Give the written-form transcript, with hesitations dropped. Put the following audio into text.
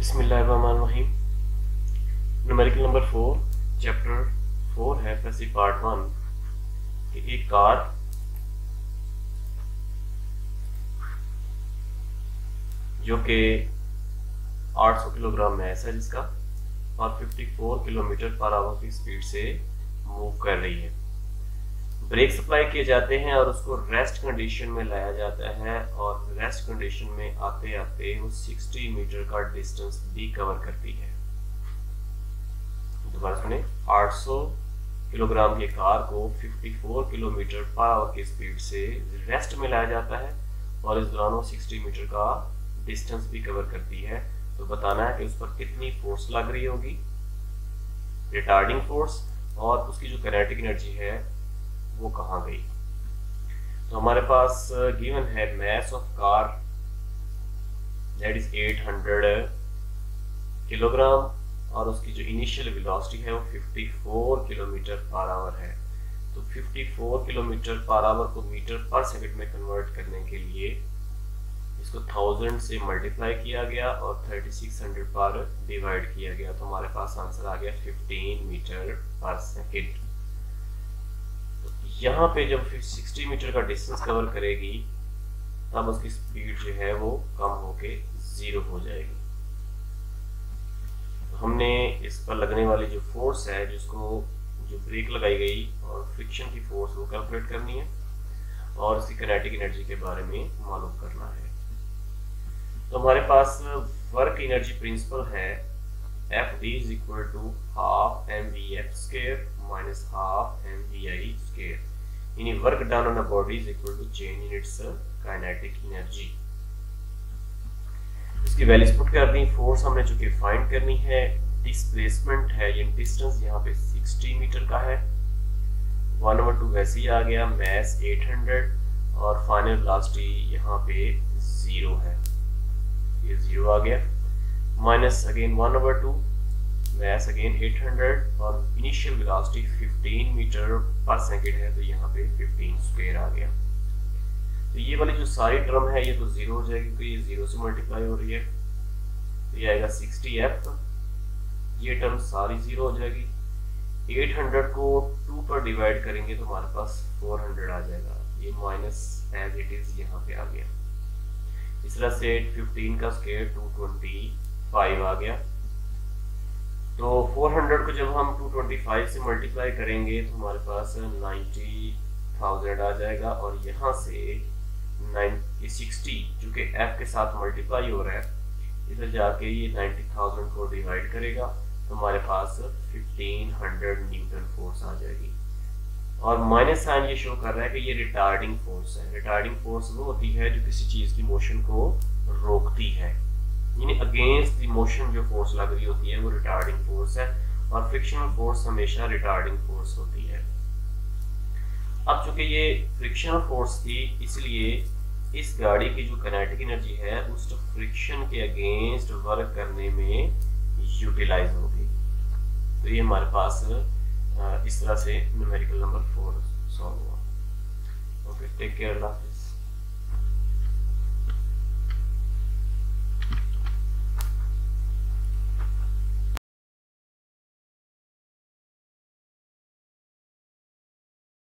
बिस्मिल्लाहिर्रहमानिर्रहीम। Numerical number 4 chapter 4 है plus part 1 कि एक कार जो कि 800 किलोग्राम मैस है जिसका और 54 किलोमीटर पर आवर की स्पीड से मूव कर रही है। ब्रेक सप्लाई किए जाते हैं और उसको रेस्ट कंडीशन में लाया जाता है और रेस्ट कंडीशन में आते आते वो 60 मीटर का डिस्टेंस भी कवर करती है। दोबारा सुने, 800 किलोग्राम की कार को 54 किलोमीटर पर आवर की स्पीड से रेस्ट में लाया जाता है और इस दौरान वो 60 मीटर का डिस्टेंस भी कवर करती है। तो बताना है कि उस पर कितनी फोर्स लग रही होगी, रिटार्डिंग फोर्स, और उसकी जो काइनेटिक एनर्जी है वो कहाँ गई। तो हमारे पास गिवन है mass of car that is 800 kilogram और उसकी जो इनिशियल वेलोसिटी है वो 54 किलोमीटर पर आवर है। तो 54 किलोमीटर पर आवर को मीटर पर सेकंड में कन्वर्ट करने के लिए इसको 1000 से मल्टीप्लाई किया गया और 3600 पर डिवाइड किया गया। तो हमारे पास आंसर आ गया 15 मीटर पर सेकंड। यहाँ पे जब 60 मीटर का डिस्टेंस कवर करेगी तब उसकी स्पीड जो है वो कम होके 0 हो जाएगी। तो हमने इस पर लगने वाली जो फोर्स है, जिसको जो ब्रेक लगाई गई और फ्रिक्शन की फोर्स वो कैलकुलेट करनी है और उसकी काइनेटिक एनर्जी के बारे में मालूम करना है। तो हमारे पास वर्क एनर्जी प्रिंसिपल है FD is equal to half mvf square minus half mvi square. Any work done on a body is equal to change in its kinetic energy. इसकी वैल्यूज पुट कर दी। फोर्स हमने चूंकि find करनी है, displacement है ये distance यहाँ पे 60 मीटर का है, 1/2 वैसे ही आ गया, मैस 800 और फाइनल वेलोसिटी यहाँ पे 0 है, ये 0 आ गया, माइनस अगेन 1/2, मैस अगेन 800 और इनिशियल वेलोसिटी 15 मीटर पर सेकंड है, तो यहाँ पे 15 स्क्वायर आ गया। तो ये वाली जो सारी टर्म है ये तो 0 हो जाएगी क्योंकि ये 0 से मल्टीप्लाई हो रही है, तो ये आएगा 60f, ये टर्म सारी 0 हो जाएगी। 800 को 2 पर डिवाइड करेंगे तो हमारे पास 400 आ जाएगा, ये माइनस एज इट इज यहाँ पे आ गया। इस तरह से 15 का स्क्वायर 225 आ गया। तो 400 को जब हम 225 से मल्टीप्लाई करेंगे तो हमारे पास 90,000 आ जाएगा और यहाँ से 60 जो कि f के साथ मल्टीप्लाई हो रहा है, इधर जाके ये 90,000 को डिवाइड करेगा तो हमारे पास 1500 न्यूटन फोर्स आ जाएगी। और माइनस साइन ये शो कर रहा है कि ये रिटार्डिंग फोर्स है। रिटार्डिंग फोर्स वो होती है जो किसी चीज की मोशन को रोकती है, यानी अगेंस्ट द मोशन जो फोर्स लग रही होती है वो रिटार्डिंग फोर्स है और फ्रिक्शनल फोर्स हमेशा रिटार्डिंग फोर्स होती है। अब चूंकि ये फ्रिक्शनल फोर्स थी इसलिए इस गाड़ी की जो काइनेटिक एनर्जी है उस फ्रिक्शन के अगेंस्ट वर्क करने में यूटिलाइज होगी। तो ये हमारे पास इस तरह से न्यूमेरिकल नंबर 4 सॉल्व हुआ। ओके, टेक केयर, अल्लाह हाफिज़।